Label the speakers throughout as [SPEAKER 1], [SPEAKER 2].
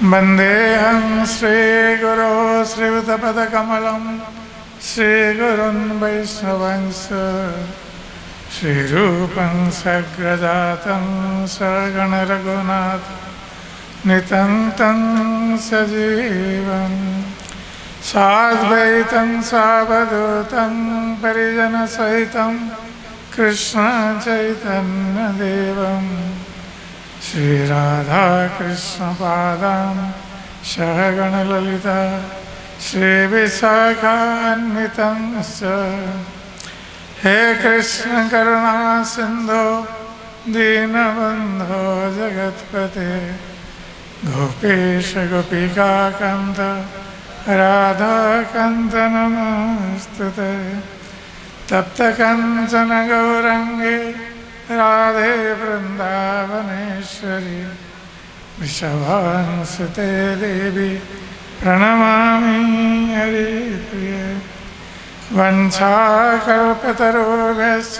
[SPEAKER 1] वन्देऽहं श्रीगुरो श्रीयुतपदकमलं श्रीगुरुन् वैष्णवंश श्रीरूपं सग्रजातं सगणरघुनाथ नितं सजीवं साद्वैतं सावधूतं परिजनसहितं कृष्णचैतन्यदेवं श्रीराधाकृष्णपादां सहगणललिता श्रीविशाखान्वितं च। हे कृष्ण करुणा सिंधो दीनबंधो जगत्पते गोपेश गोपिकाकान्त राधाकान्त नमोस्तुते। तप्त कंचन गौरंगे राधे वृंदावनेश्वरी वृषभानुसुते देवी प्रणमामि हरिप्रिये। वंशाकल्पतरुभ्यश्च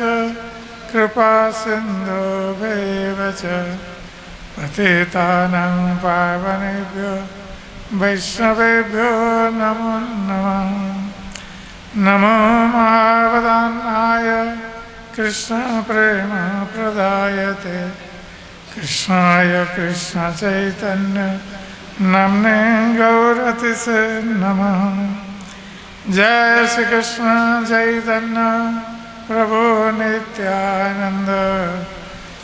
[SPEAKER 1] कृपा सिन्धुभ्येव च पतितानां पावनेभ्यो वैष्णवेभ्यो नमो नमः। नमो महावदान्नाय कृष्णप्रेम प्रदायते कृष्णाय कृष्णचैतन्य नाम्ने गौरतिसे नमः। जय श्री कृष्ण चैतन्य प्रभु नित्यानंद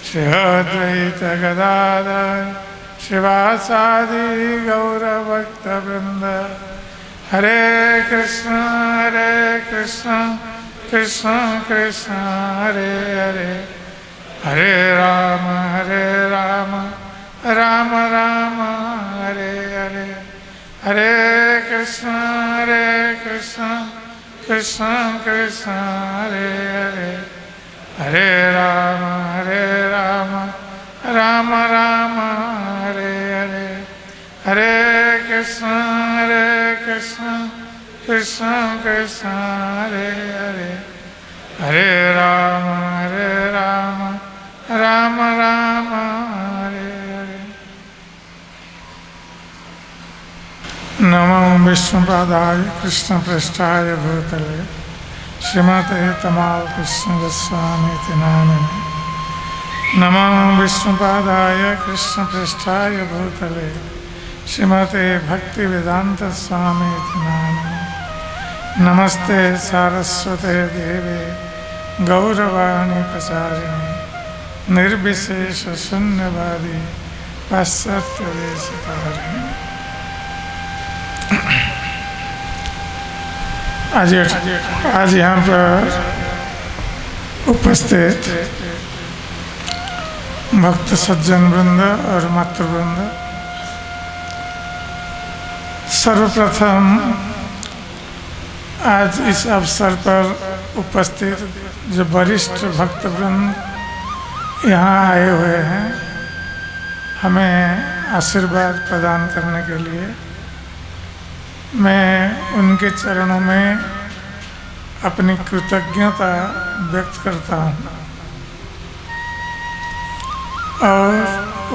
[SPEAKER 1] श्री अद्वैत गदाधर श्रीवासादि गौरभक्तवृंद। हरे कृष्ण कृष्ण कृष्ण हरे हरे, हरे राम राम राम हरे हरे। हरे कृष्ण कृष्ण कृष्ण हरे हरे, हरे राम राम राम हरे हरे। हरे कृष्ण कृष्ण कृष्ण हरे हरे, हरे राम राम राम हरे हरे। नमो विष्णुपादाय कृष्णपृष्ठाय भूतले श्रीमते तमाल कृष्ण गोस्वामीति नामिने। नमो विष्णुपादाय कृष्णपृष्ठाय भूतले श्रीमते भक्तिवेदांत स्वामीति नामिने। नमस्ते सारस्वते देवे गौरवाणी प्रचारिणे निर्विशेष शून्यवादी पाश्चात्य देशकारिणे। आज यहाँ पर उपस्थित भक्त सज्जन वृंद और मातृवृंद, सर्वप्रथम आज इस अवसर पर उपस्थित जो वरिष्ठ भक्तवृंद यहाँ आए हुए हैं, हमें आशीर्वाद प्रदान करने के लिए मैं उनके चरणों में अपनी कृतज्ञता व्यक्त करता हूँ। और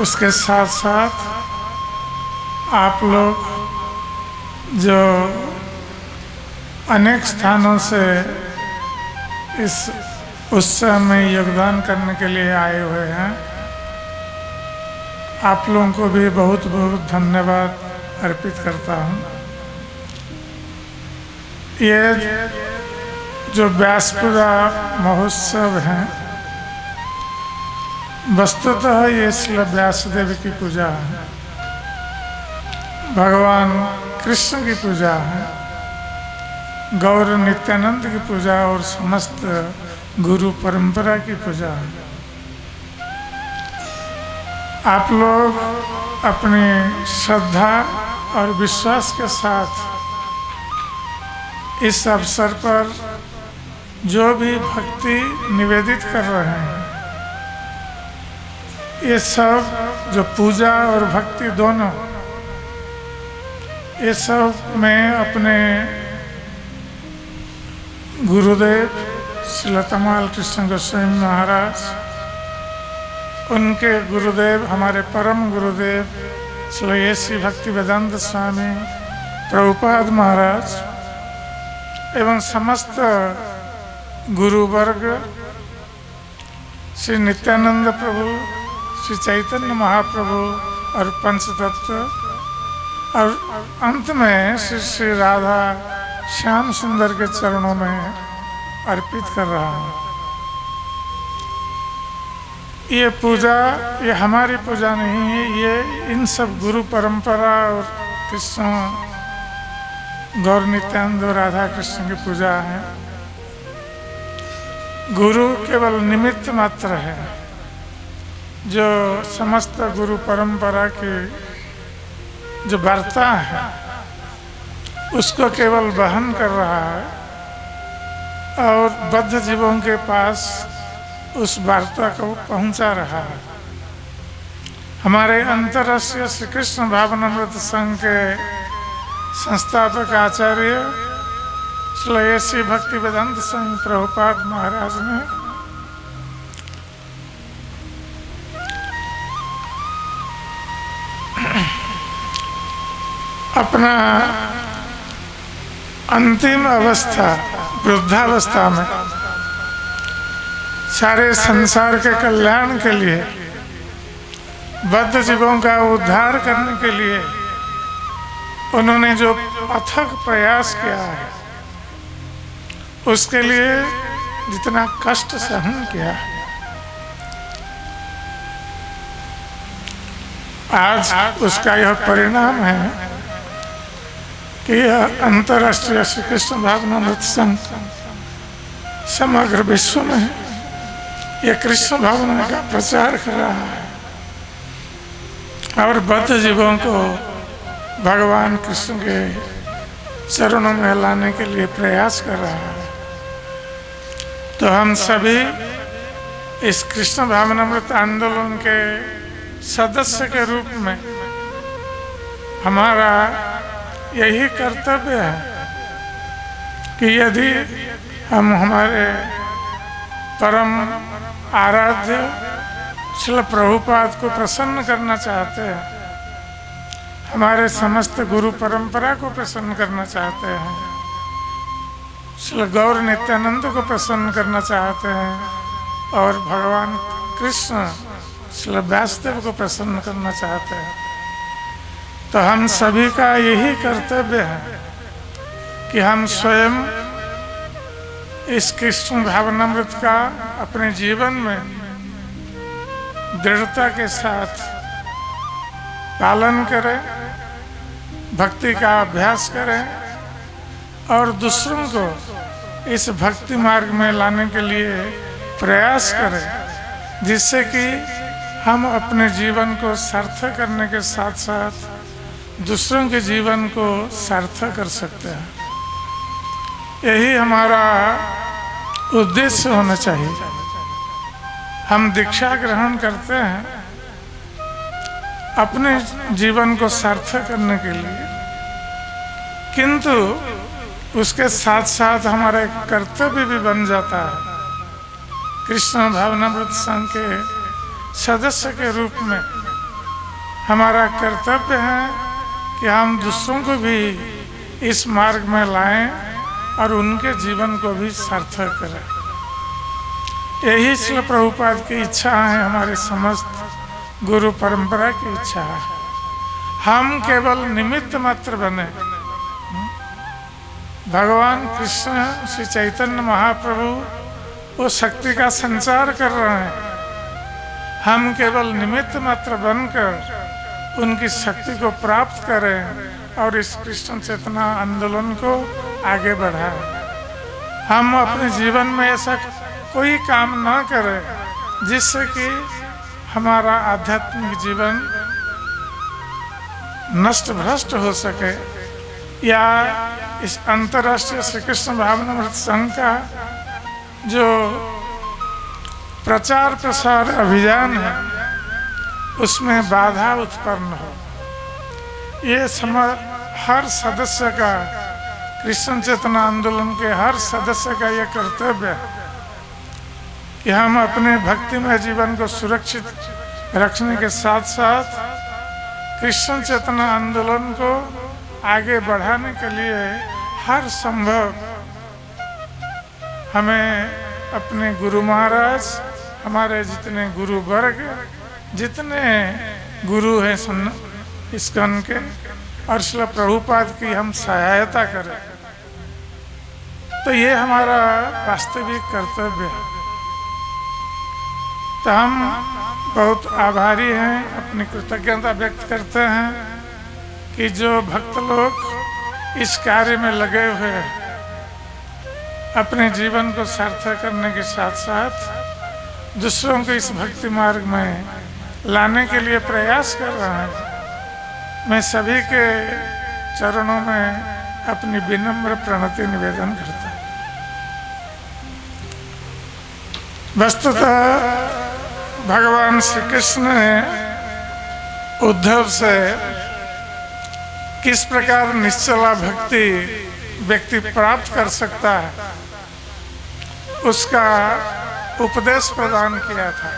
[SPEAKER 1] उसके साथ साथ आप लोग जो अनेक स्थानों से इस उत्सव में योगदान करने के लिए आए हुए हैं, आप लोगों को भी बहुत बहुत धन्यवाद अर्पित करता हूँ। ये जो व्यासपुरा महोत्सव है, वस्तुतः ये श्री व्यासदेव की पूजा है, भगवान कृष्ण की पूजा है, गौर नित्यानंद की पूजा और समस्त गुरु परंपरा की पूजा है। आप लोग अपनी श्रद्धा और विश्वास के साथ इस अवसर पर जो भी भक्ति निवेदित कर रहे हैं, ये सब जो पूजा और भक्ति दोनों, ये सब मैं अपने गुरुदेव श्री लतामाल कृष्ण गोस्वामी महाराज, उनके गुरुदेव हमारे परम गुरुदेव श्री श्री भक्तिवेदांत स्वामी प्रभुपाद महाराज एवं समस्त गुरुवर्ग, श्री नित्यानंद प्रभु, श्री चैतन्य महाप्रभु और पंचतत्व, और अंत में श्री श्री राधा श्याम सुंदर के चरणों में अर्पित कर रहा हूँ। ये पूजा, ये हमारी पूजा नहीं है, ये इन सब गुरु परंपरा और कृष्ण गौर नित्यानंद और राधा कृष्ण की पूजा है। गुरु केवल निमित्त मात्र है, जो समस्त गुरु परंपरा की जो वार्ता है उसको केवल वहन कर रहा है और बद्ध जीवों के पास उस वार्ता को पहुंचा रहा है। हमारे अंतर्राष्ट्रीय श्री कृष्ण भावनामृत संघ के संस्थापक आचार्य श्री श्री भक्तिवेदांत स्वामी प्रभुपाद महाराज ने अपना अंतिम अवस्था, वृद्धावस्था में सारे संसार के कल्याण के लिए, बद्ध जीवों का उद्धार करने के लिए उन्होंने जो अथक प्रयास किया है, उसके लिए जितना कष्ट सहन किया है, आज उसका यह परिणाम है कि यह अंतर्राष्ट्रीय श्री कृष्ण भावनामृत संघ समग्र विश्व में यह कृष्ण भावना का प्रचार कर रहा है और बद्ध जीवों को भगवान कृष्ण के चरणों में लाने के लिए प्रयास कर रहा है। तो हम सभी इस कृष्ण भावनामृत आंदोलन के सदस्य के रूप में हमारा यही कर्तव्य है कि यदि हम हमारे परम आराध्य श्रील प्रभुपाद को प्रसन्न करना चाहते हैं, हमारे समस्त गुरु परंपरा को प्रसन्न करना चाहते हैं, श्री गौर नित्यानंद को प्रसन्न करना चाहते हैं और भगवान कृष्ण श्री व्यासदेव को प्रसन्न करना चाहते हैं, तो हम सभी का यही कर्तव्य है कि हम स्वयं इस कृष्ण भावनामृत का अपने जीवन में दृढ़ता के साथ पालन करें, भक्ति का अभ्यास करें और दूसरों को इस भक्ति मार्ग में लाने के लिए प्रयास करें, जिससे कि हम अपने जीवन को सार्थक करने के साथ साथ दूसरों के जीवन को सार्थक कर सकते हैं। यही हमारा उद्देश्य होना चाहिए। हम दीक्षा ग्रहण करते हैं अपने जीवन को सार्थक करने के लिए, किंतु उसके साथ साथ हमारा एक कर्तव्य भी बन जाता है। कृष्ण भावनामृत संघ के सदस्य के रूप में हमारा कर्तव्य है कि हम दूसरों को भी इस मार्ग में लाएं और उनके जीवन को भी सार्थक करें। यही श्री प्रभुपाद की इच्छा है, हमारे समस्त गुरु परंपरा की इच्छा है। हम केवल निमित्त मात्र बने। भगवान कृष्ण श्री चैतन्य महाप्रभु वो शक्ति का संचार कर रहे हैं, हम केवल निमित्त मात्र बनकर उनकी शक्ति को प्राप्त करें और इस कृष्ण चेतना आंदोलन को आगे बढ़ाएं। हम अपने जीवन में ऐसा कोई काम न करें जिससे कि हमारा आध्यात्मिक जीवन नष्ट भ्रष्ट हो सके, या इस अंतर्राष्ट्रीय श्री कृष्ण भावनामृत संघ का जो प्रचार प्रसार अभियान है उसमें बाधा उत्पन्न हो। ये हर सदस्य का, कृष्ण चेतना आंदोलन के हर सदस्य का ये कर्तव्य है कि हम अपने भक्तिमय जीवन को सुरक्षित रखने के साथ साथ कृष्ण चेतना आंदोलन को आगे बढ़ाने के लिए हर संभव हमें अपने गुरु महाराज, हमारे जितने गुरु वर्ग, जितने गुरु हैं इस्कॉन के, और श्रील प्रभुपाद की हम सहायता करें, तो ये हमारा वास्तविक कर्तव्य है। तो हम बहुत आभारी हैं, अपनी कृतज्ञता व्यक्त करते हैं कि जो भक्त लोग इस कार्य में लगे हुए हैं, अपने जीवन को सार्थक करने के साथ साथ दूसरों को इस भक्ति मार्ग में लाने के लिए प्रयास कर रहे हैं। मैं सभी के चरणों में अपनी विनम्र प्रणति निवेदन करता हूँ। वस्तुतः भगवान श्री कृष्ण ने उद्धव से किस प्रकार निश्चला भक्ति व्यक्ति प्राप्त कर सकता है, उसका उपदेश प्रदान किया था।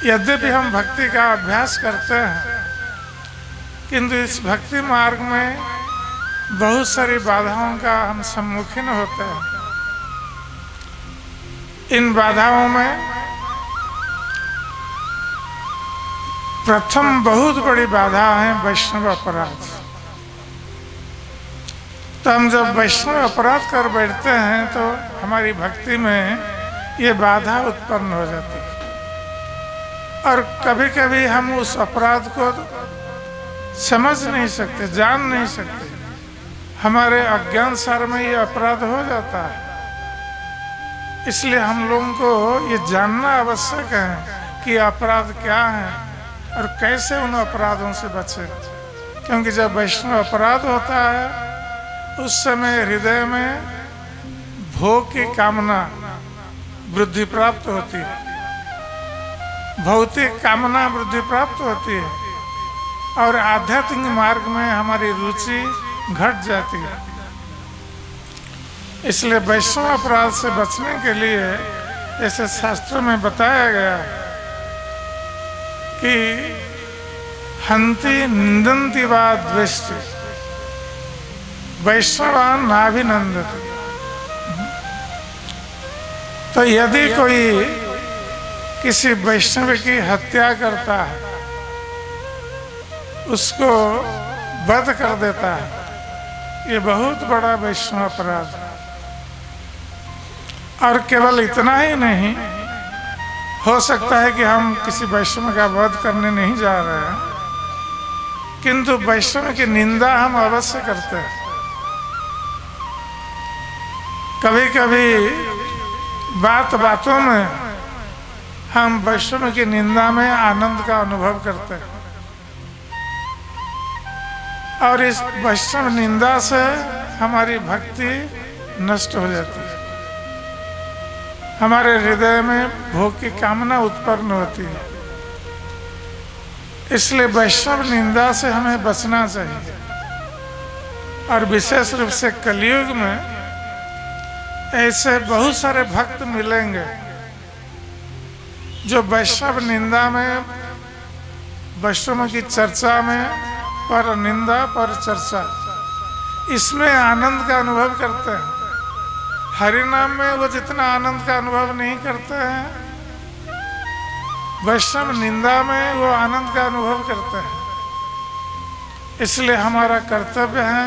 [SPEAKER 1] यद्यपि हम भक्ति का अभ्यास करते हैं, किंतु इस भक्ति मार्ग में बहुत सारी बाधाओं का हम सम्मुखीन होते हैं। इन बाधाओं में प्रथम बहुत बड़ी बाधा है वैष्णव अपराध। तो हम जब वैष्णव अपराध कर बैठते हैं तो हमारी भक्ति में ये बाधा उत्पन्न हो जाती है, और कभी कभी हम उस अपराध को समझ नहीं सकते, जान नहीं सकते। हमारे अज्ञान सार में ये अपराध हो जाता है। इसलिए हम लोगों को ये जानना आवश्यक है कि अपराध क्या है और कैसे उन अपराधों से बचे। क्योंकि जब वैष्णव अपराध होता है, उस समय हृदय में भोग की कामना वृद्धि प्राप्त होती है, भौतिक कामना वृद्धि प्राप्त होती है, और आध्यात्मिक मार्ग में हमारी रुचि घट जाती है। इसलिए वैष्णव अपराध से बचने के लिए, जैसे शास्त्रों में बताया गया है कि हंति निंदन्ति वा द्वेष्टि वैष्णवान् नाभिनंदति। तो यदि कोई किसी वैष्णव की हत्या करता है, उसको वध कर देता है, ये बहुत बड़ा वैष्णव अपराध है। और केवल इतना ही नहीं, हो सकता है कि हम किसी वैष्णव का वध करने नहीं जा रहे हैं, किंतु वैष्णव की निंदा हम अवश्य करते हैं। कभी कभी बात बातों में हम वैष्णव की निंदा में आनंद का अनुभव करते हैं, और इस वैष्णव निंदा से हमारी भक्ति नष्ट हो जाती है। हमारे हृदय में भोग की कामना उत्पन्न होती है। इसलिए वैष्णव निंदा से हमें बचना चाहिए। और विशेष रूप से कलयुग में ऐसे बहुत सारे भक्त मिलेंगे जो वैष्णव निंदा में, वैष्णव की चर्चा में, पर निंदा पर चर्चा, इसमें आनंद का अनुभव करते हैं। हरि नाम में वो जितना आनंद का अनुभव नहीं करते हैं, वैष्णव निंदा में वो आनंद का अनुभव करते हैं। इसलिए हमारा कर्तव्य है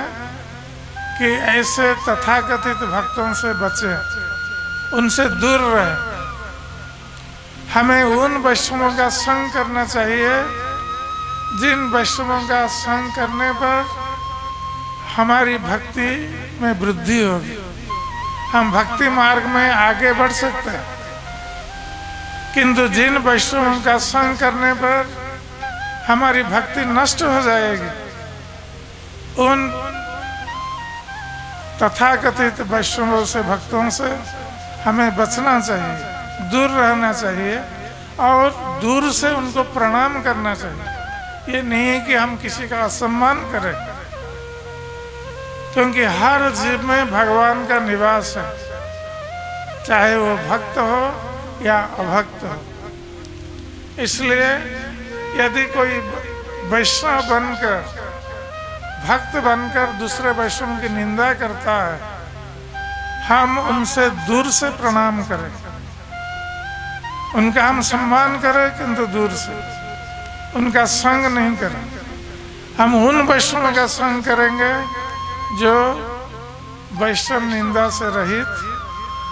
[SPEAKER 1] कि ऐसे तथाकथित भक्तों से बचें, उनसे दूर रहें। हमें उन वैष्णवों का संग करना चाहिए जिन वैष्णवों का संग करने पर हमारी भक्ति में वृद्धि होगी, हम भक्ति मार्ग में आगे बढ़ सकते हैं। किंतु जिन वैष्णवों का संग करने पर हमारी भक्ति नष्ट हो जाएगी, उन तथाकथित वैष्णवों से, भक्तों से हमें बचना चाहिए, दूर रहना चाहिए, और दूर से उनको प्रणाम करना चाहिए। ये नहीं है कि हम किसी का असम्मान करें, क्योंकि हर जीव में भगवान का निवास है, चाहे वो भक्त हो या अभक्त हो। इसलिए यदि कोई वैष्णव बनकर, भक्त बनकर दूसरे वैष्णव की निंदा करता है, हम उनसे दूर से प्रणाम करें, उनका हम सम्मान करें किंतु दूर से, उनका संग नहीं करें। हम उन वैष्णव का संग करेंगे जो वैष्णव निंदा से रहित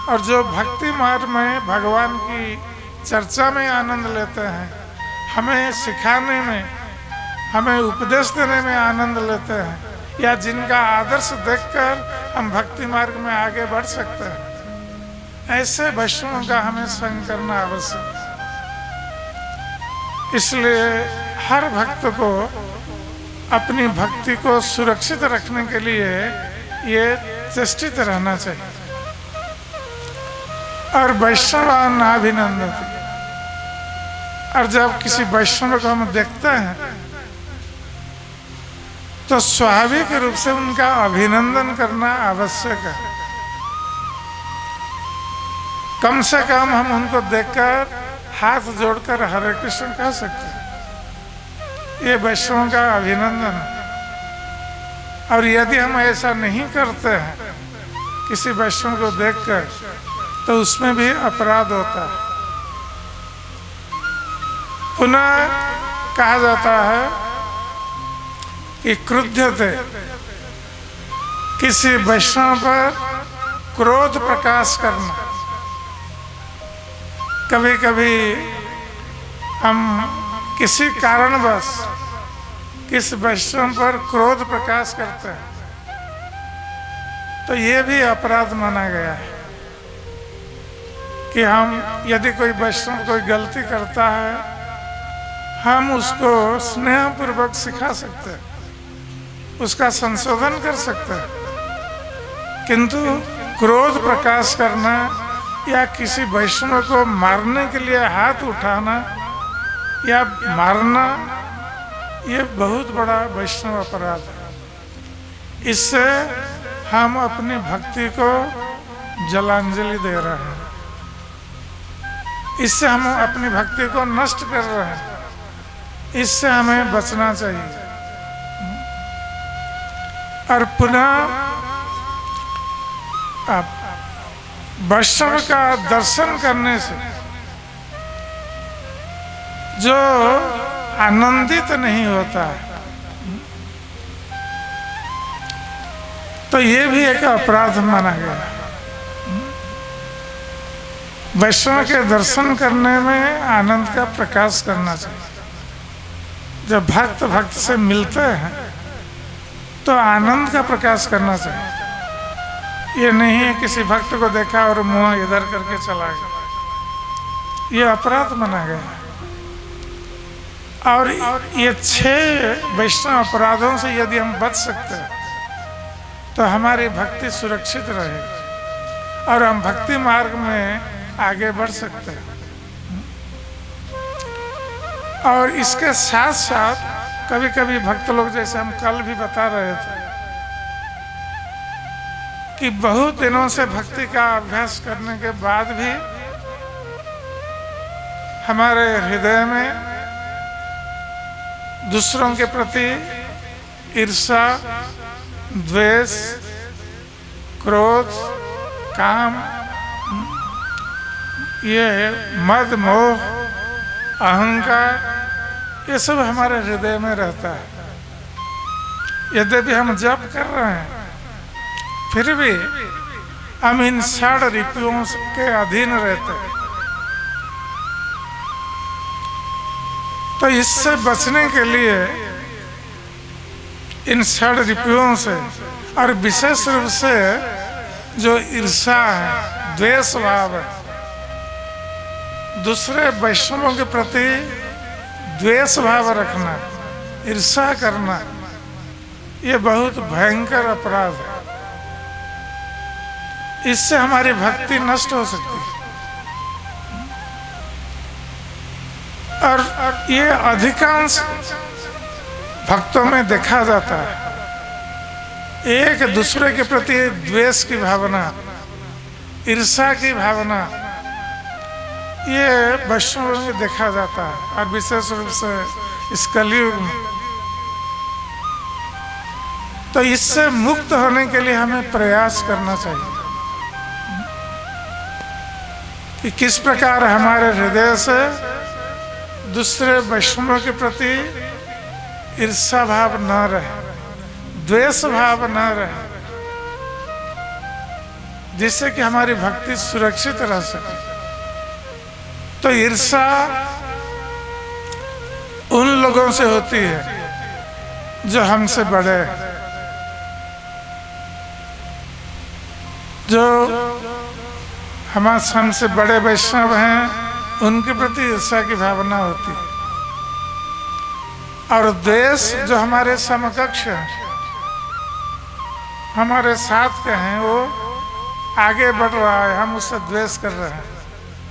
[SPEAKER 1] और जो भक्ति मार्ग में भगवान की चर्चा में आनंद लेते हैं, हमें सिखाने में, हमें उपदेश देने में आनंद लेते हैं, या जिनका आदर्श देखकर हम भक्ति मार्ग में आगे बढ़ सकते हैं, ऐसे वैष्णवों का हमें संग करना आवश्यक है। इसलिए हर भक्त को अपनी भक्ति को सुरक्षित रखने के लिए ये चेष्टित रहना चाहिए। और वैष्णव नाभिनंदति, और जब किसी वैष्णव को हम देखते हैं तो स्वाभाविक रूप से उनका अभिनंदन करना आवश्यक है। कम से कम हम उनको देखकर हाथ जोड़कर हरे कृष्ण कह सकते हैं, ये वैष्णव का अभिनंदन है। और यदि हम ऐसा नहीं करते हैं किसी वैष्णव को देखकर, तो उसमें भी अपराध होता है। पुनः कहा जाता है कि क्रुद्धते, किसी वैष्णव पर क्रोध प्रकाश करना। कभी कभी हम किसी कारणवश किस वैष्णव पर क्रोध प्रकाश करते हैं, तो ये भी अपराध माना गया है कि हम, यदि कोई वैष्णव कोई गलती करता है, हम उसको स्नेहपूर्वक सिखा सकते हैं, उसका संशोधन कर सकते हैं, किंतु क्रोध प्रकाश करना या किसी वैष्णव को मारने के लिए हाथ उठाना या मारना, ये बहुत बड़ा वैष्णव अपराध है। इससे हम अपनी भक्ति को जलांजलि दे रहे हैं, इससे हम अपनी भक्ति को नष्ट कर रहे हैं। इससे हमें बचना चाहिए। और पुनः वैष्णव का दर्शन करने से जो आनंदित नहीं होता है, तो ये भी एक अपराध माना गया। वैष्णव के दर्शन करने में आनंद का प्रकाश करना चाहिए। जब भक्त भक्त से मिलते हैं तो आनंद का प्रकाश करना चाहिए। ये नहीं है किसी भक्त को देखा और मुंह इधर करके चला गया, ये अपराध माना गया। और ये 6 वैष्णव अपराधों से यदि हम बच सकते हैं तो हमारी भक्ति सुरक्षित रहेगी और हम भक्ति मार्ग में आगे बढ़ सकते हैं। और इसके साथ साथ कभी कभी भक्त लोग, जैसे हम कल भी बता रहे थे, कि बहुत दिनों से भक्ति का अभ्यास करने के बाद भी हमारे हृदय में दूसरों के प्रति ईर्ष्या, द्वेष, क्रोध, काम, ये मद, मोह, अहंकार, ये सब हमारे हृदय में रहता है। यद्यपि हम जप कर रहे हैं, फिर भी हम इन 6 रिपुओं के अधीन रहते हैं। तो इससे बचने के लिए इन 6 रिपुओं से, और विशेष रूप से जो ईर्ष्या है, द्वेष भाव है, दूसरे वैष्णवों के प्रति द्वेष भाव रखना, ईर्ष्या करना, ये बहुत भयंकर अपराध है। इससे हमारी भक्ति नष्ट हो सकती है। और ये अधिकांश भक्तों में देखा जाता है। एक दूसरे के प्रति द्वेष की भावना, ईर्ष्या की भावना, ये वैष्णव में देखा जाता है। और विशेष रूप से इस कलयुग में तो इससे मुक्त होने के लिए हमें प्रयास करना चाहिए कि किस प्रकार हमारे हृदय से दूसरे वैष्णवों के प्रति ईर्ष्या भाव न रहे, द्वेष भाव न रहे, जिससे कि हमारी भक्ति सुरक्षित रह सके। तो ईर्ष्या उन लोगों से होती है जो हमसे बड़े हैं, जो हमसे बड़े वैष्णव हैं, उनके प्रति ईर्ष्या की भावना होती है। और द्वेष जो हमारे समकक्ष हैं, हमारे साथ के हैं, वो आगे बढ़ रहा है, हम उससे द्वेष कर रहे हैं।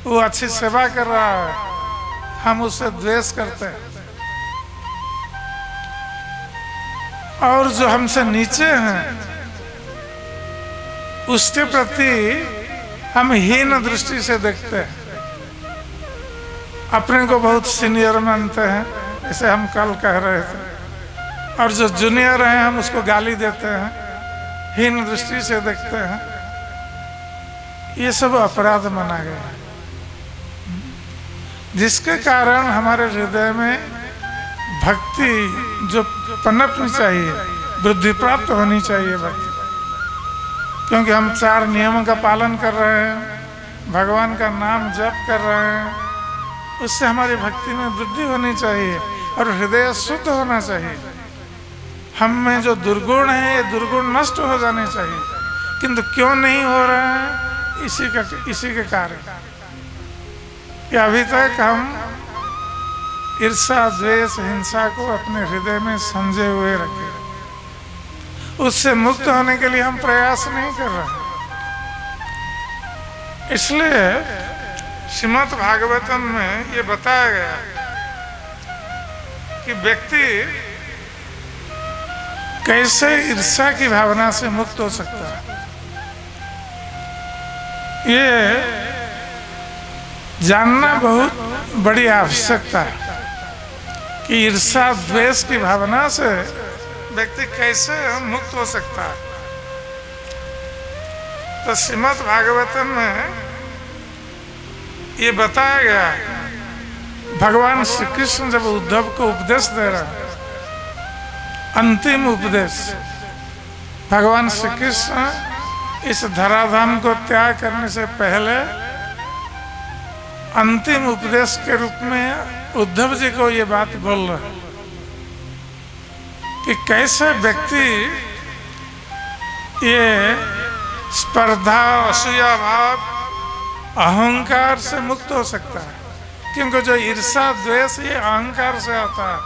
[SPEAKER 1] वो अच्छी सेवा कर रहा है, हम उससे द्वेष करते हैं। और जो हमसे नीचे हैं, उसके प्रति हम हीन दृष्टि से देखते हैं, अपने को बहुत सीनियर मानते हैं, जैसे हम कल कह रहे थे। और जो जूनियर हैं, हम उसको गाली देते हैं, हीन दृष्टि से देखते हैं। ये सब अपराध माना गया, जिसके कारण हमारे हृदय में भक्ति जो पनपनी चाहिए, वृद्धि प्राप्त होनी चाहिए भक्ति, क्योंकि हम 4 नियमों का पालन कर रहे हैं, भगवान का नाम जप कर रहे हैं, उससे हमारी भक्ति में वृद्धि होनी चाहिए और हृदय शुद्ध होना चाहिए। हम में जो दुर्गुण है, ये दुर्गुण नष्ट हो जाने चाहिए, किंतु क्यों नहीं हो रहा है? इसी के कारण कि अभी तक हम ईर्ष्या, द्वेष, हिंसा को अपने हृदय में संजोए हुए रखे। उससे मुक्त होने के लिए हम प्रयास नहीं कर रहे। इसलिए श्रीमद् भागवतम में ये बताया गया कि व्यक्ति कैसे ईर्ष्या की भावना से मुक्त हो सकता है। ये जानना बहुत बड़ी आवश्यकता है कि ईर्ष्या, द्वेष की भावना से व्यक्ति कैसे मुक्त हो सकता है। तो श्रीमद् भागवतम में ये बताया गया, भगवान श्री कृष्ण जब उद्धव को उपदेश दे रहा है, अंतिम उपदेश, भगवान श्री कृष्ण इस धराधाम को त्याग करने से पहले अंतिम उपदेश के रूप में उद्धव जी को ये बात बोल रहे हैं कि कैसे व्यक्ति ये स्पर्धा, असूया भाव, अहंकार से मुक्त हो सकता है। क्योंकि जो ईर्ष्या, द्वेष, ये अहंकार से आता है।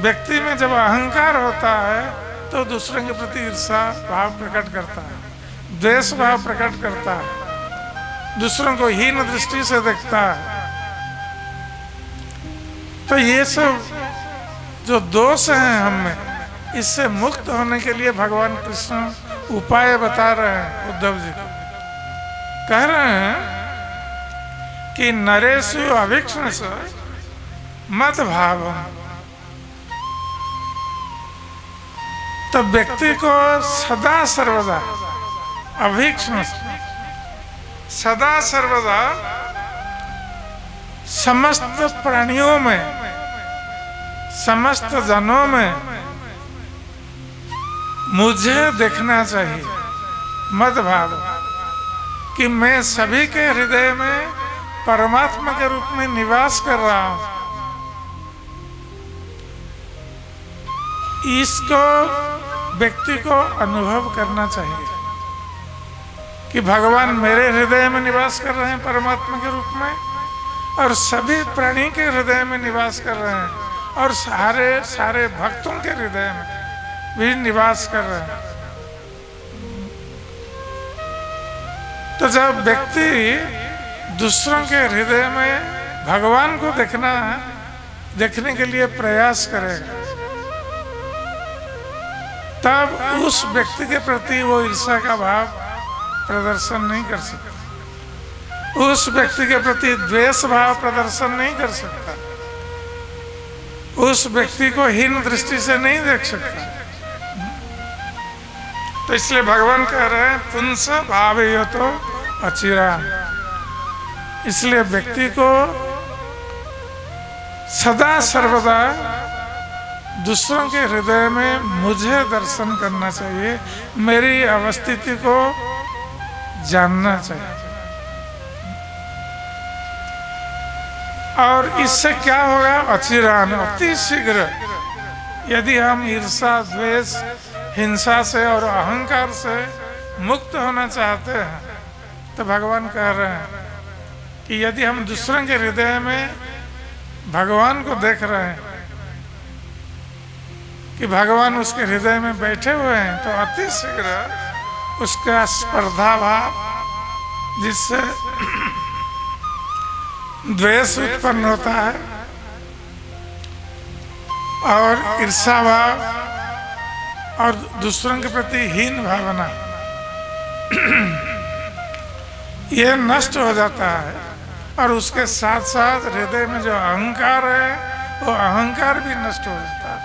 [SPEAKER 1] व्यक्ति में जब अहंकार होता है तो दूसरे के प्रति ईर्ष्या भाव प्रकट करता है, द्वेष भाव प्रकट करता है, दूसरों को हीन दृष्टि से देखता है। तो ये सब जो दोष हैं हम में, इससे मुक्त होने के लिए भगवान कृष्ण उपाय बता रहे हैं उद्धव जी को। कह रहे हैं कि नरेषु अभीक्ष्ण से मत भावम। तो व्यक्ति को सदा सर्वदा अभीक्ष्ण, सदा सर्वदा समस्त प्राणियों में, समस्त जनों में मुझे देखना चाहिए। मत भाव कि मैं सभी के हृदय में परमात्मा के रूप में निवास कर रहा हूं। इसको व्यक्ति को अनुभव करना चाहिए कि भगवान मेरे हृदय में निवास कर रहे हैं परमात्मा के रूप में, और सभी प्राणी के हृदय में निवास कर रहे हैं, और सारे भक्तों के हृदय में भी निवास कर रहे हैं। तो जब व्यक्ति दूसरों के हृदय में भगवान को देखने के लिए प्रयास करेगा, तब उस व्यक्ति के प्रति वो ईर्ष्या का भाव प्रदर्शन नहीं कर सकता, उस व्यक्ति के प्रति द्वेष भाव प्रदर्शन नहीं कर सकता, उस व्यक्ति को हीन दृष्टि से नहीं देख सकता। तो इसलिए भगवान कह रहे हैं पुंस भावयो तो अचिरा। इसलिए व्यक्ति को सदा सर्वदा दूसरों के हृदय में मुझे दर्शन करना चाहिए, मेरी अवस्थिति को जानना चाहिए। और इससे क्या होगा? अचिरान, अति शीघ्र। यदि हम ईर्षा, द्वेष, हिंसा से और अहंकार से मुक्त होना चाहते हैं तो भगवान कह रहे हैं कि यदि हम दूसरों के हृदय में भगवान को देख रहे हैं कि भगवान उसके हृदय में बैठे हुए हैं, तो अति शीघ्र उसका स्पर्धा भाव, जिससे द्वेष उत्पन्न होता है, और ईर्षा भाव और दूसरों के प्रति हीन भावना, ये नष्ट हो जाता है। और उसके साथ साथ हृदय में जो अहंकार है वो अहंकार भी नष्ट हो जाता है।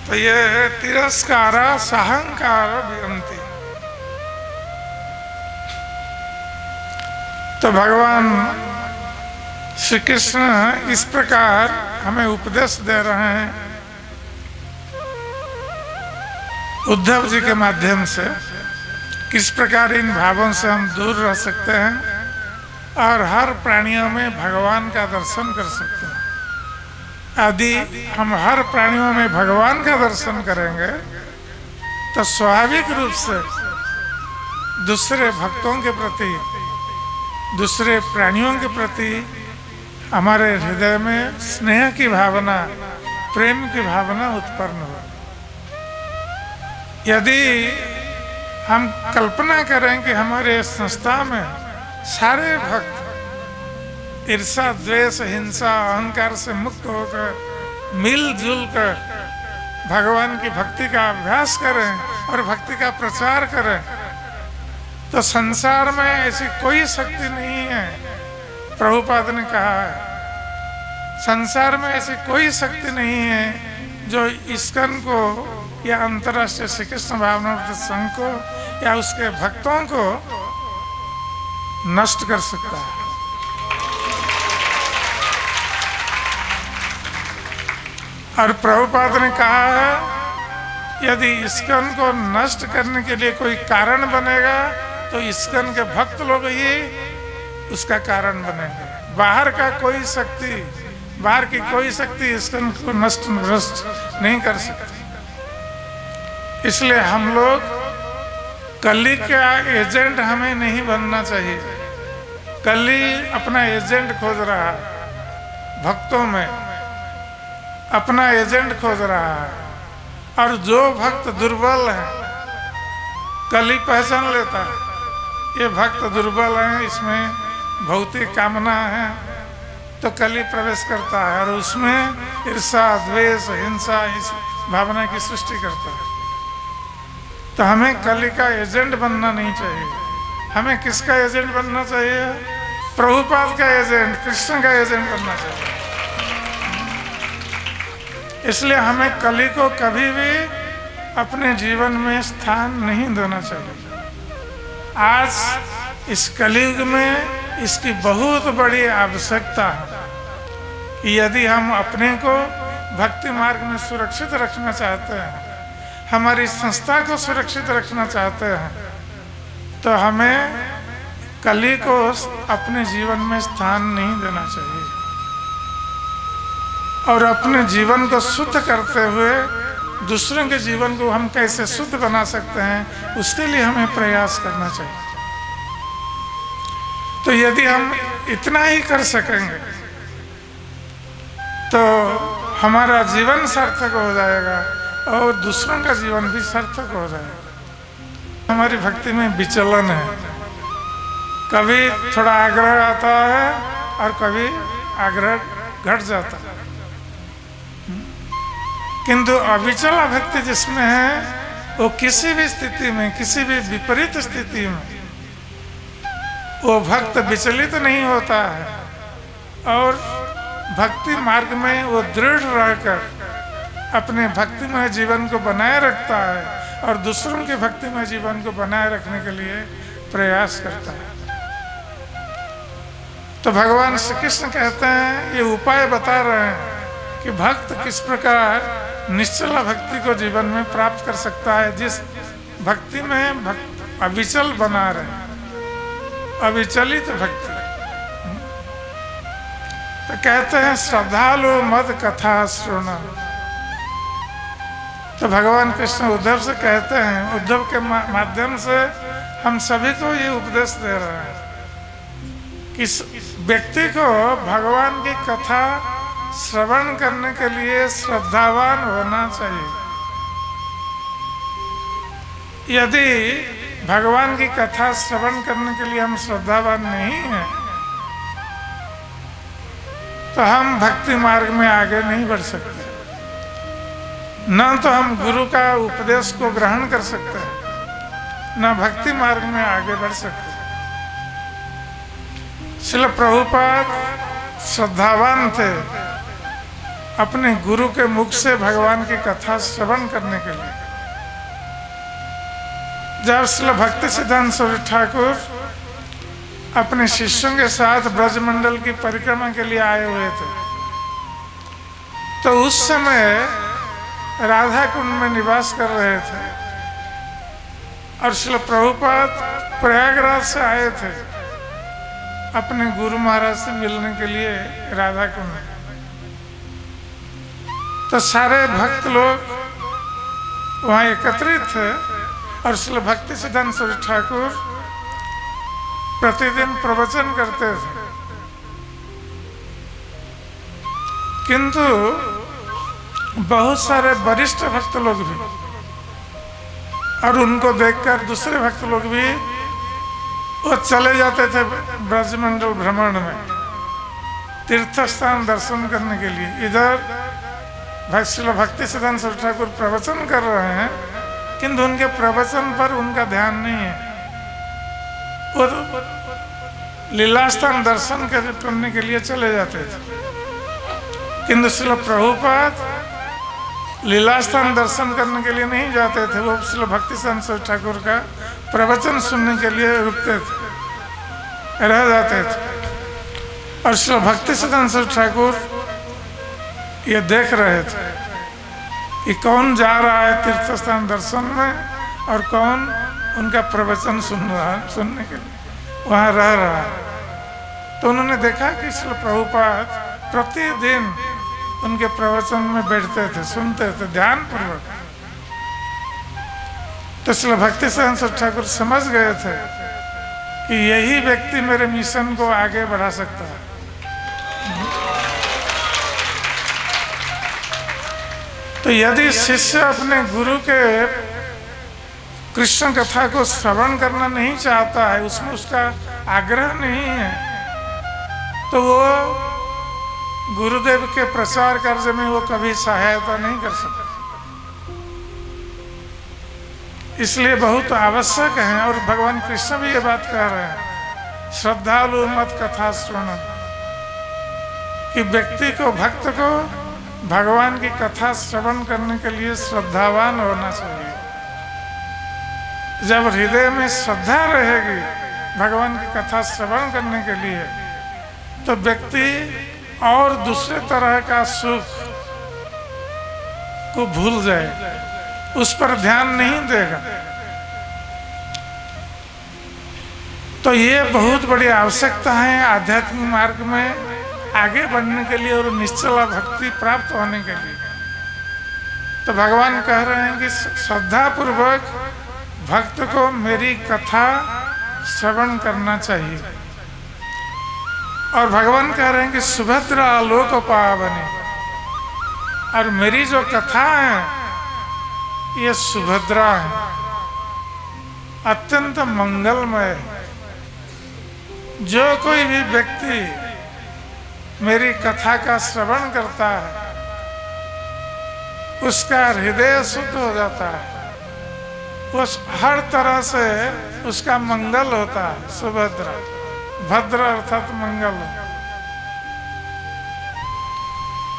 [SPEAKER 1] तो ये है तिरस्कार सहंकार विरंति। तो भगवान श्री कृष्ण इस प्रकार हमें उपदेश दे रहे हैं उद्धव जी के माध्यम से, किस प्रकार इन भावों से हम दूर रह सकते हैं और हर प्राणियों में भगवान का दर्शन कर सकते हैं। यदि हम हर प्राणियों में भगवान का दर्शन करेंगे तो स्वाभाविक रूप से दूसरे भक्तों के प्रति, दूसरे प्राणियों के प्रति हमारे हृदय में स्नेह की भावना, प्रेम की भावना उत्पन्न हो। यदि हम कल्पना करें कि हमारे संस्था में सारे भक्त ईर्षा, द्वेष, हिंसा, अहंकार से मुक्त होकर मिलजुल कर भगवान की भक्ति का अभ्यास करें और भक्ति का प्रचार करें, तो संसार में ऐसी कोई शक्ति नहीं है। प्रभुपाद ने कहा है संसार में ऐसी कोई शक्ति नहीं है जो इस्कन को या अंतर्राष्ट्रीय श्री कृष्ण भावनामृत संघ को या उसके भक्तों को नष्ट कर सकता है। और प्रभुपाद ने कहा है यदि इस्कन को नष्ट करने के लिए कोई कारण बनेगा तो इस्कन के भक्त लोग ही उसका कारण बनेंगे। बाहर का कोई शक्ति, बाहर की कोई शक्ति इस्कन को नष्ट भ्रष्ट नहीं कर सकती। इसलिए हम लोग कली का एजेंट हमें नहीं बनना चाहिए। कली अपना एजेंट खोज रहा है, भक्तों में अपना एजेंट खोज रहा है, और जो भक्त दुर्बल है कली पहचान लेता है ये भक्त दुर्बल है, इसमें भौतिक कामना है, तो कली प्रवेश करता है और उसमें ईर्षा, द्वेष, हिंसा इस भावना की सृष्टि करता है। तो हमें कली का एजेंट बनना नहीं चाहिए। हमें किसका एजेंट बनना चाहिए? प्रभुपाद का एजेंट, कृष्ण का एजेंट बनना चाहिए। इसलिए हमें कली को कभी भी अपने जीवन में स्थान नहीं देना चाहिए। आज इस कलयुग में इसकी बहुत बड़ी आवश्यकता है कि यदि हम अपने को भक्ति मार्ग में सुरक्षित रखना चाहते हैं, हमारी संस्था को सुरक्षित रखना चाहते हैं, तो हमें कली को अपने जीवन में स्थान नहीं देना चाहिए। और अपने जीवन को शुद्ध करते हुए दूसरों के जीवन को हम कैसे शुद्ध बना सकते हैं, उसके लिए हमें प्रयास करना चाहिए। तो यदि हम इतना ही कर सकेंगे तो हमारा जीवन सार्थक हो जाएगा और दूसरों का जीवन भी सार्थक हो जाएगा। हमारी भक्ति में विचलन है, कभी थोड़ा आग्रह आता है और कभी आग्रह घट जाता है, किंतु अविचला भक्ति जिसमें है वो किसी भी स्थिति में, किसी भी विपरीत स्थिति में वो भक्त विचलित नहीं होता है, और भक्ति मार्ग में वो दृढ़ रहकर अपने भक्तिमय जीवन को बनाए रखता है और दूसरों के भक्तिमय जीवन को बनाए रखने के लिए प्रयास करता है। तो भगवान श्री कृष्ण कहते हैं, ये उपाय बता रहे हैं कि भक्त किस प्रकार निश्चला भक्ति को जीवन में प्राप्त कर सकता है, जिस भक्ति में अविचल बना रहे, अविचलित भक्ति। तो कहते हैं श्रद्धालु मद कथा श्रवण। तो भगवान कृष्ण उद्धव से कहते हैं, उद्धव के माध्यम से हम सभी को ये उपदेश दे रहे हैं कि व्यक्ति को भगवान की कथा श्रवण करने के लिए श्रद्धावान होना चाहिए। यदि भगवान की कथा श्रवण करने के लिए हम श्रद्धावान नहीं हैं तो हम भक्ति मार्ग में आगे नहीं बढ़ सकते, न तो हम गुरु का उपदेश को ग्रहण कर सकते हैं, न भक्ति मार्ग में आगे बढ़ सकते। श्रील प्रभुपाद श्रद्धावान थे अपने गुरु के मुख से भगवान की कथा श्रवण करने के लिए। जब श्रील भक्ति सिद्धांत सरस्वती ठाकुर अपने शिष्यों के साथ ब्रजमंडल की परिक्रमा के लिए आए हुए थे तो उस समय राधा कुंड में निवास कर रहे थे और श्रील प्रभुपाद प्रयागराज से आए थे अपने गुरु महाराज से मिलने के लिए राधा कुंड। तो सारे भक्त लोग वहाँ एकत्रित थे और श्रील भक्ति सिद्धांत सरस्वती ठाकुर प्रतिदिन प्रवचन करते थे, किंतु बहुत सारे वरिष्ठ भक्त लोग भी और उनको देखकर दूसरे भक्त लोग भी वो चले जाते थे ब्रजमंडल भ्रमण में तीर्थ स्थान दर्शन करने के लिए। इधर श्रील भक्ति सिद्धांत सरस्वती ठाकुर प्रवचन कर रहे हैं किंतु उनके प्रवचन पर उनका ध्यान नहीं है, वो लीलास्थान दर्शन करने के लिए चले जाते थे। किंतु श्रील प्रभुपाद लीलास्थान दर्शन करने के लिए नहीं जाते थे, वो श्रील भक्ति सिद्धांत सरस्वती ठाकुर का प्रवचन सुनने के लिए रुकते थे, रह जाते थे। और श्रील भक्ति सिद्धांत सरस्वती ठाकुर ये देख रहे थे कि कौन जा रहा है तीर्थ स्थान दर्शन में और कौन उनका प्रवचन सुनने के लिए वहाँ रह रहा है। तो उन्होंने देखा कि श्रील प्रभुपाद प्रतिदिन उनके प्रवचन में बैठते थे, सुनते थे ध्यानपूर्वक। तो श्रील भक्ति सिद्धांत सरस्वती ठाकुर समझ गए थे कि यही व्यक्ति मेरे मिशन को आगे बढ़ा सकता है। तो यदि शिष्य अपने गुरु के कृष्ण कथा को श्रवण करना नहीं चाहता है, उसमें उसका आग्रह नहीं है, तो वो गुरुदेव के प्रचार कार्य में वो कभी सहायता नहीं कर सकता। इसलिए बहुत आवश्यक है और भगवान कृष्ण भी ये बात कह रहे हैं, श्रद्धालु मत कथा श्रवण, कि व्यक्ति को भक्त को भगवान की कथा श्रवण करने के लिए श्रद्धावान होना चाहिए। जब हृदय में श्रद्धा रहेगी भगवान की कथा श्रवण करने के लिए तो व्यक्ति और दूसरे तरह का सुख को भूल जाए, उस पर ध्यान नहीं देगा। तो ये बहुत बड़ी आवश्यकता है आध्यात्मिक मार्ग में आगे बढ़ने के लिए और निश्चला भक्ति प्राप्त होने के लिए। तो भगवान कह रहे हैं कि श्रद्धा पूर्वक भक्त को मेरी कथा श्रवण करना चाहिए। और भगवान कह रहे हैं कि सुभद्रा लोक पावनी, और मेरी जो कथा है ये सुभद्रा है, अत्यंत मंगलमय है। जो कोई भी व्यक्ति मेरी कथा का श्रवण करता है उसका हृदय शुद्ध हो जाता है, उस हर तरह से उसका मंगल होता है। सुभद्रा, भद्र अर्थात मंगल।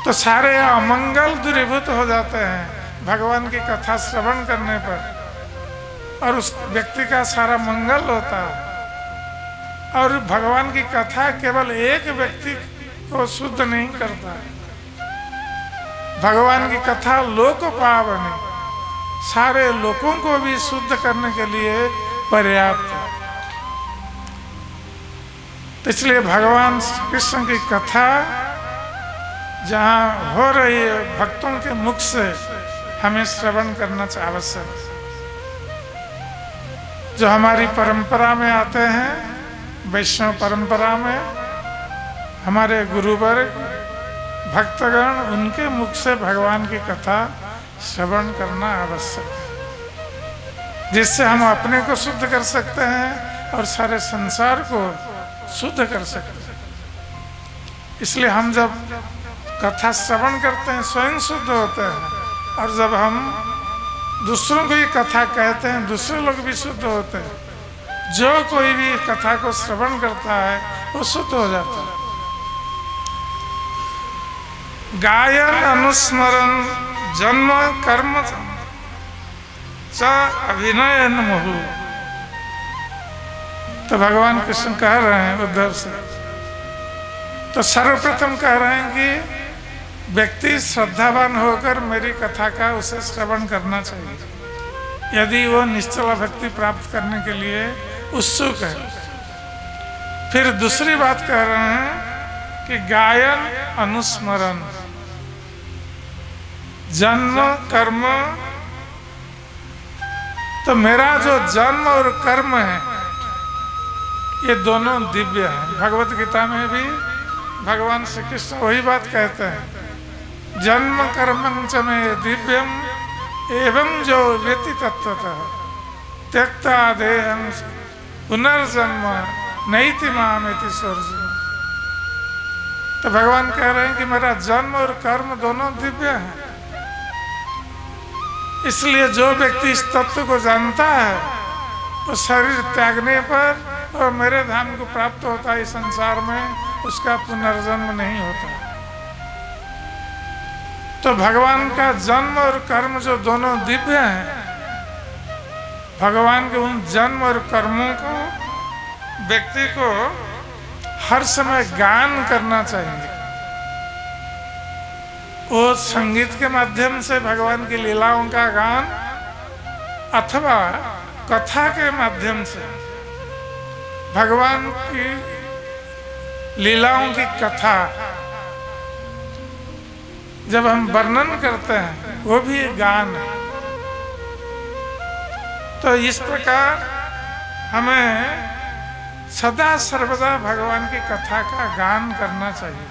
[SPEAKER 1] तो सारे अमंगल दूरीभूत हो जाते हैं भगवान की कथा श्रवण करने पर, और उस व्यक्ति का सारा मंगल होता है। और भगवान की कथा केवल एक व्यक्ति को शुद्ध नहीं करता है, भगवान की कथा लोक पावनी, सारे लोगों को भी शुद्ध करने के लिए पर्याप्त है। इसलिए भगवान कृष्ण की कथा जहाँ हो रही है भक्तों के मुख से हमें श्रवण करना आवश्यक है। जो हमारी परंपरा में आते हैं, वैष्णव परंपरा में हमारे गुरुवर्ग भक्तगण, उनके मुख से भगवान की कथा श्रवण करना आवश्यक है, जिससे हम अपने को शुद्ध कर सकते हैं और सारे संसार को शुद्ध कर सकते हैं। इसलिए हम जब कथा श्रवण करते हैं स्वयं शुद्ध होते हैं, और जब हम दूसरों को ये कथा कहते हैं दूसरे लोग भी शुद्ध होते हैं। जो कोई भी कथा को श्रवण करता है वो शुद्ध हो जाता है। गायन अनुस्मरण जन्म कर्म च अभिनय मुहु। तो भगवान कृष्ण कह रहे हैं उद्धव से, तो सर्वप्रथम कह रहे हैं कि व्यक्ति श्रद्धावान होकर मेरी कथा का उसे श्रवण करना चाहिए यदि वो निश्चल भक्ति प्राप्त करने के लिए उत्सुक है। फिर दूसरी बात कह रहे हैं कि गायन अनुस्मरण जन्म कर्म। तो मेरा जो जन्म और कर्म है ये दोनों दिव्य हैं। भगवत गीता में भी भगवान श्री कृष्ण वही बात कहते हैं, जन्म कर्मं च मे दिव्यम एवं जो व्यति तत्वतः त्यक्ता देहं पुनर्जन्म नैति मामेति स्वर्जन। तो भगवान कह रहे हैं कि मेरा जन्म और कर्म दोनों दिव्य हैं। इसलिए जो व्यक्ति इस तत्व को जानता है वो शरीर त्यागने पर और मेरे धाम को प्राप्त होता है, इस संसार में उसका पुनर्जन्म नहीं होता। तो भगवान का जन्म और कर्म जो दोनों दिव्य हैं, भगवान के उन जन्म और कर्मों को व्यक्ति को हर समय गान करना चाहिए। वो संगीत के माध्यम से भगवान की लीलाओं का गान अथवा कथा के माध्यम से भगवान की लीलाओं की कथा जब हम वर्णन करते हैं वो भी गान है। तो इस प्रकार हमें सदा सर्वदा भगवान की कथा का गान करना चाहिए,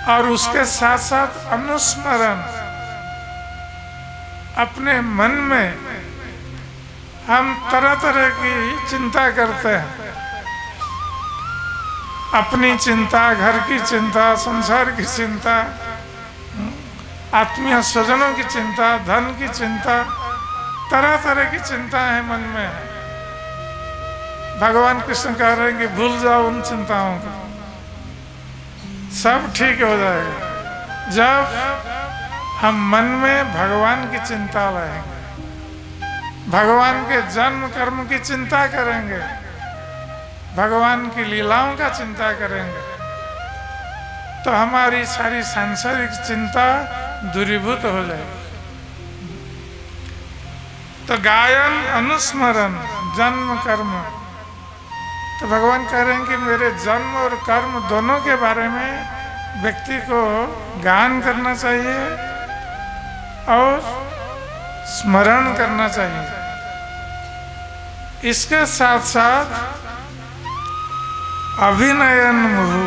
[SPEAKER 1] और उसके साथ साथ अनुस्मरण। अपने मन में हम तरह तरह की चिंता करते हैं, अपनी चिंता, घर की चिंता, संसार की चिंता, आत्मीय स्वजनों की चिंता, धन की चिंता, तरह तरह की चिंता है मन में है। भगवान कृष्ण कह रहे हैं कि भूल जाओ उन चिंताओं को, सब ठीक हो जाएगा जब हम मन में भगवान की चिंता लाएंगे, भगवान के जन्म कर्म की चिंता करेंगे, भगवान की लीलाओं का चिंता करेंगे, तो हमारी सारी सांसारिक चिंता दूरीभूत हो जाएगी। तो गायन अनुस्मरण जन्म कर्म। तो भगवान कह रहे हैं कि मेरे जन्म और कर्म दोनों के बारे में व्यक्ति को गान करना चाहिए और स्मरण करना चाहिए। इसके साथ साथ अभिनयन मुहु,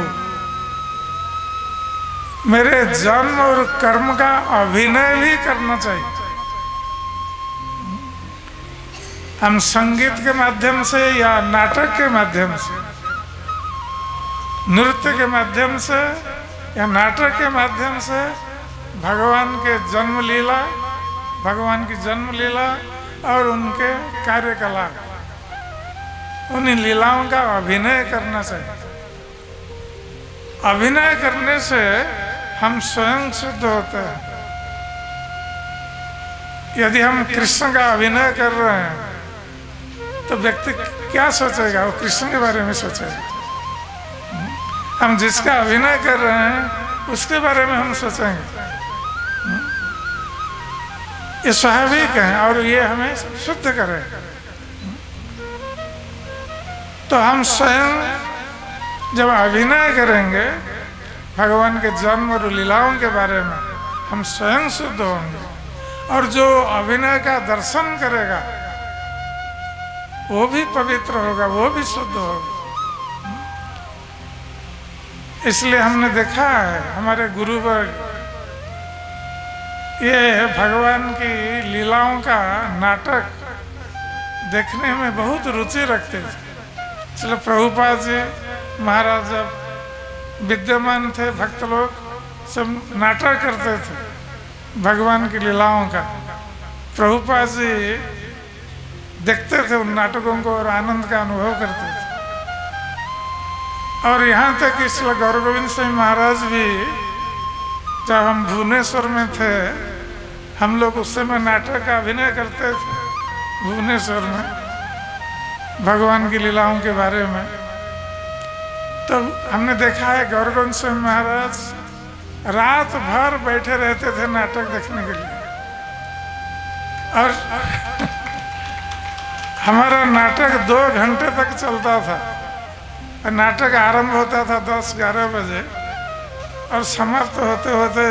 [SPEAKER 1] मेरे जन्म और कर्म का अभिनय भी करना चाहिए। हम संगीत के माध्यम से या नाटक के माध्यम से, नृत्य के माध्यम से या नाटक के माध्यम से भगवान के जन्म लीला, भगवान की जन्म लीला और उनके कार्यकलाप, उन लीलाओं का अभिनय करना चाहिए। अभिनय करने से हम स्वयं शुद्ध होते हैं। यदि हम कृष्ण का अभिनय कर रहे हैं तो व्यक्ति क्या सोचेगा? वो कृष्ण के बारे में सोचेगा। हम जिसका अभिनय कर रहे हैं उसके बारे में हम सोचेंगे। ये स्वाभाविक है और ये हमें शुद्ध करे। तो हम स्वयं जब अभिनय करेंगे भगवान के जन्म और लीलाओं के बारे में, हम स्वयं शुद्ध होंगे। और जो अभिनय का दर्शन करेगा वो भी पवित्र होगा, वो भी शुद्ध होगा। इसलिए हमने देखा है हमारे गुरुवर्ग ये भगवान की लीलाओं का नाटक देखने में बहुत रुचि रखते थे। चलो प्रभुपाद जी महाराज जब विद्यमान थे, भक्त लोग सब नाटक करते थे भगवान की लीलाओं का। प्रभुपाद जी देखते थे उन नाटकों को और आनंद का अनुभव करते थे। और यहाँ तक कि श्री गौर गोविंद सिंह महाराज भी जब हम भुवनेश्वर में थे, हम लोग उस समय नाटक का अभिनय करते थे भुवनेश्वर में भगवान की लीलाओं के बारे में। तो हमने देखा है गौर गोविंद सिंह महाराज रात भर बैठे रहते थे नाटक देखने के लिए। और हमारा नाटक 2 घंटे तक चलता था। नाटक आरंभ होता था 10-11 बजे और समाप्त होते होते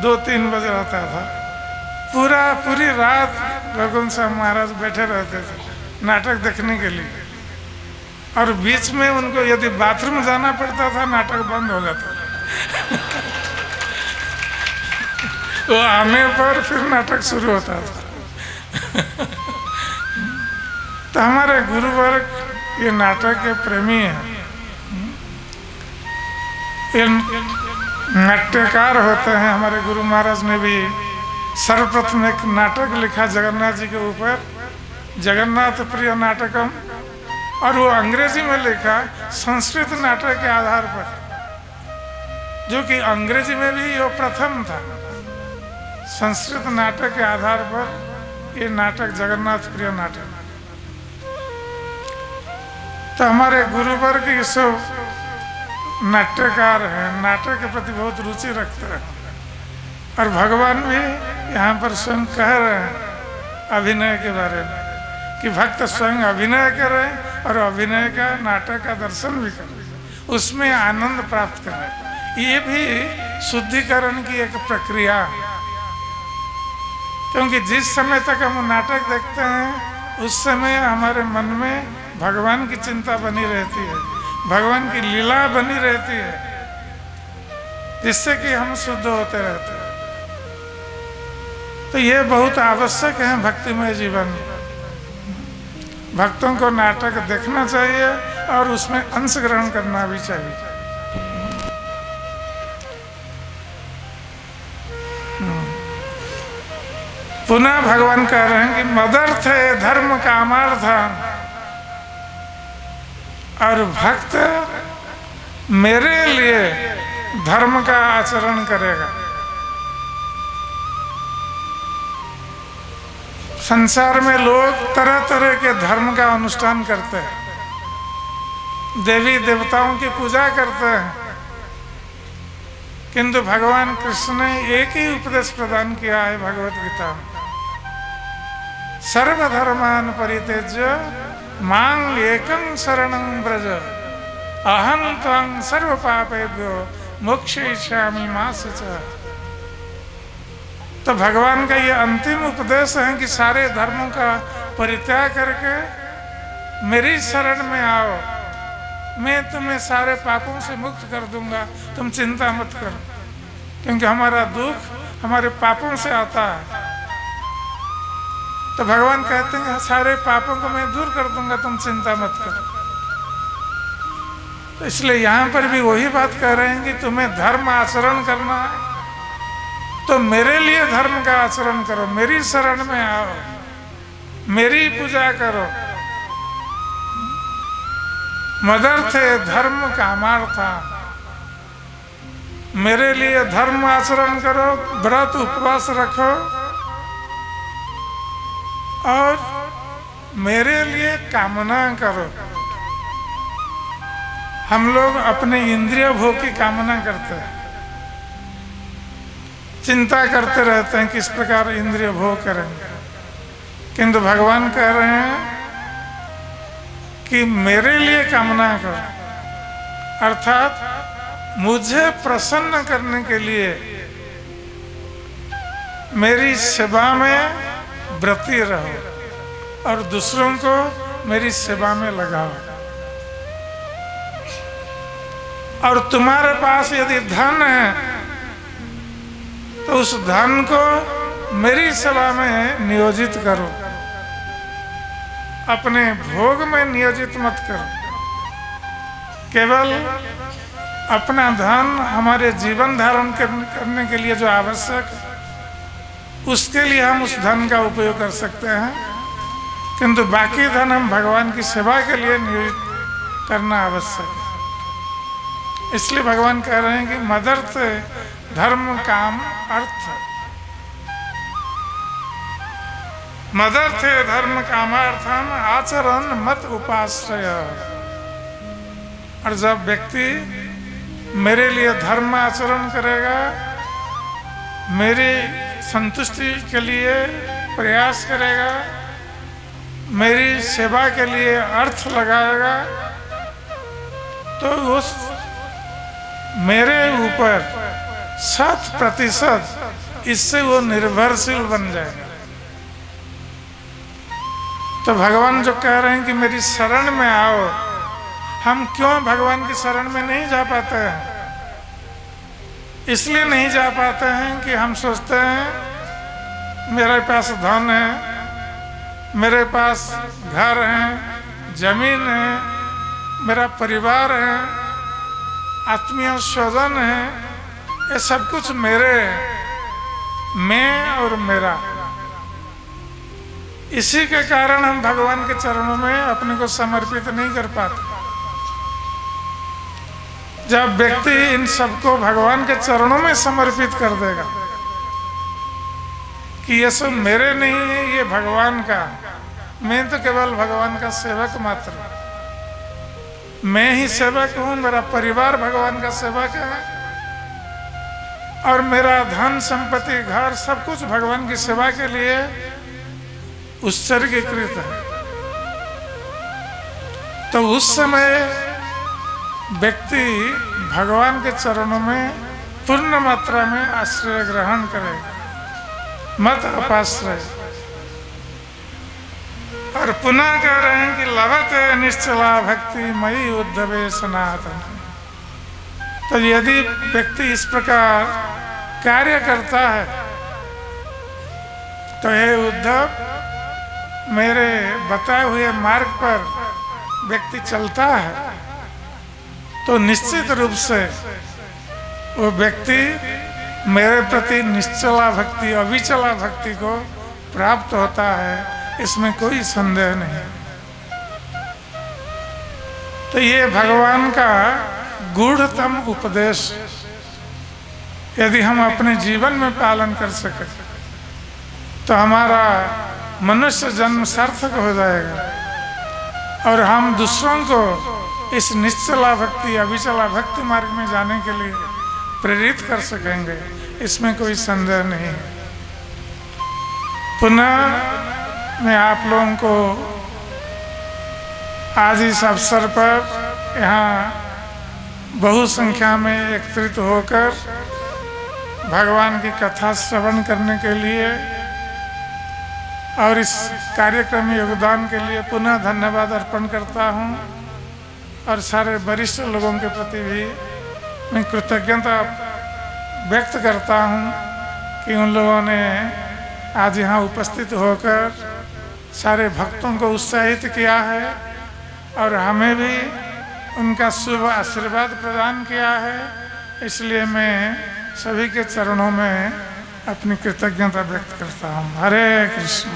[SPEAKER 1] 2-3 बजे होता था। पूरी रात भगवान साहब महाराज बैठे रहते थे नाटक देखने के लिए। और बीच में उनको यदि बाथरूम जाना पड़ता था नाटक बंद हो जाता था। वो आने पर फिर नाटक शुरू होता था। तो हमारे गुरुवर्ग ये नाटक के प्रेमी हैं। ये नाट्यकार होते हैं। हमारे गुरु महाराज ने भी सर्वप्रथम एक नाटक लिखा जगन्नाथ जी के ऊपर, जगन्नाथ प्रिय नाटकम, और वो अंग्रेजी में लिखा संस्कृत नाटक के आधार पर, जो कि अंग्रेजी में भी वो प्रथम था। संस्कृत नाटक के आधार पर ये नाटक जगन्नाथ प्रिय नाटक। तो हमारे गुरुवर्ग ये सब नाट्यकार हैं, नाटक के प्रति बहुत रुचि रखते हैं। और भगवान भी यहाँ पर स्वयं कह रहे हैं अभिनय के बारे में कि भक्त स्वयं अभिनय करें और अभिनय का नाटक का दर्शन भी करें, उसमें आनंद प्राप्त करें। ये भी शुद्धिकरण की एक प्रक्रिया है। क्योंकि जिस समय तक हम नाटक देखते हैं उस समय हमारे मन में भगवान की चिंता बनी रहती है, भगवान की लीला बनी रहती है, जिससे कि हम शुद्ध होते रहते हैं। तो ये बहुत आवश्यक है भक्तिमय जीवन में। भक्तों को नाटक देखना चाहिए और उसमें अंश ग्रहण करना भी चाहिए। पुनः भगवान कह रहे हैं कि मदर्थ है धर्म कामार्थ, और भक्त मेरे लिए धर्म का आचरण करेगा। संसार में लोग तरह तरह के धर्म का अनुष्ठान करते हैं, देवी देवताओं की पूजा करते हैं, किंतु भगवान कृष्ण ने एक ही उपदेश प्रदान किया है भगवत गीता में, सर्वधर्मान परित्यज्य मां एकं शरणं व्रज अहं त्वं सर्व पापेभ्यो मोक्षयिष्यामि मा शुचः। तो भगवान का ये अंतिम उपदेश है कि सारे धर्मों का परित्याग करके मेरी शरण में आओ, मैं तुम्हें सारे पापों से मुक्त कर दूंगा, तुम चिंता मत करो। क्योंकि हमारा दुख हमारे पापों से आता है। तो भगवान कहते हैं सारे पापों को मैं दूर कर दूंगा, तुम चिंता मत करो। तो इसलिए यहाँ पर भी वही बात कह रहे हैं कि तुम्हें धर्म आचरण करना है तो मेरे लिए धर्म का आचरण करो, मेरी शरण में आओ, मेरी पूजा करो। मदर्थे धर्म कामार्था, मेरे लिए धर्म आचरण करो, व्रत उपवास रखो और मेरे लिए कामना करो। हम लोग अपने इंद्रिय भोग की कामना करते हैं, चिंता करते रहते हैं किस प्रकार इंद्रिय भोग करेंगे, किंतु भगवान कह रहे हैं कि मेरे लिए कामना करो, अर्थात मुझे प्रसन्न करने के लिए मेरी सेवा में व्रती रहो और दूसरों को मेरी सेवा में लगाओ। और तुम्हारे पास यदि धन है तो उस धन को मेरी सेवा में नियोजित करो, अपने भोग में नियोजित मत करो। केवल अपना धन हमारे जीवन धारण करने के लिए जो आवश्यक है उसके लिए हम उस धन का उपयोग कर सकते हैं, किंतु बाकी धन हम भगवान की सेवा के लिए नियोजित करना आवश्यक है। इसलिए भगवान कह रहे हैं कि मदर्थ धर्म काम अर्थ, मदर्थे धर्म कामार्थम आचरण मत उपाश्रय। और जब व्यक्ति मेरे लिए धर्म आचरण करेगा, मेरी संतुष्टि के लिए प्रयास करेगा, मेरी सेवा के लिए अर्थ लगाएगा, तो उस मेरे ऊपर 100% इससे वो निर्भरशील बन जाएगा। तो भगवान जो कह रहे हैं कि मेरी शरण में आओ, हम क्यों भगवान की शरण में नहीं जा पाते हैं? इसलिए नहीं जा पाते हैं कि हम सोचते हैं मेरे पास धन है, मेरे पास घर है, जमीन है, मेरा परिवार है, आत्मीय स्वजन है, ये सब कुछ मेरे है, मैं और मेरा। इसी के कारण हम भगवान के चरणों में अपने को समर्पित नहीं कर पाते। जब व्यक्ति इन सबको भगवान के चरणों में समर्पित कर देगा कि ये सब मेरे नहीं है, ये भगवान का, मैं तो केवल भगवान का सेवक मात्र, मैं ही सेवक हूँ, मेरा परिवार भगवान का सेवक है और मेरा धन संपत्ति घर सब कुछ भगवान की सेवा के लिए उत्सर्गीकृत है। तो उस समय व्यक्ति भगवान के चरणों में पूर्ण मात्रा में आश्रय ग्रहण करेगा, मत अपाश्रय। और पुनः कह रहे हैं कि लभते निश्चला भक्ति मयि उद्धवे सनातन। तो यदि व्यक्ति इस प्रकार कार्य करता है तो हे उद्धव, मेरे बताए हुए मार्ग पर व्यक्ति चलता है तो निश्चित रूप से वो व्यक्ति मेरे प्रति निश्चला भक्ति, अविचला भक्ति को प्राप्त होता है, इसमें कोई संदेह नहीं। तो ये भगवान का गूढ़तम उपदेश यदि हम अपने जीवन में पालन कर सके तो हमारा मनुष्य जन्म सार्थक हो जाएगा और हम दूसरों को इस निश्चला भक्ति, अविचला भक्ति मार्ग में जाने के लिए प्रेरित कर सकेंगे, इसमें कोई संदेह नहीं है। पुनः मैं आप लोगों को आज इस अवसर पर यहाँ बहु संख्या में एकत्रित होकर भगवान की कथा श्रवण करने के लिए और इस कार्यक्रम में योगदान के लिए पुनः धन्यवाद अर्पण करता हूँ। और सारे वरिष्ठ लोगों के प्रति भी मैं कृतज्ञता व्यक्त करता हूँ कि उन लोगों ने आज यहाँ उपस्थित होकर सारे भक्तों को उत्साहित किया है और हमें भी उनका शुभ आशीर्वाद प्रदान किया है। इसलिए मैं सभी के चरणों में अपनी कृतज्ञता व्यक्त करता हूँ। हरे कृष्ण।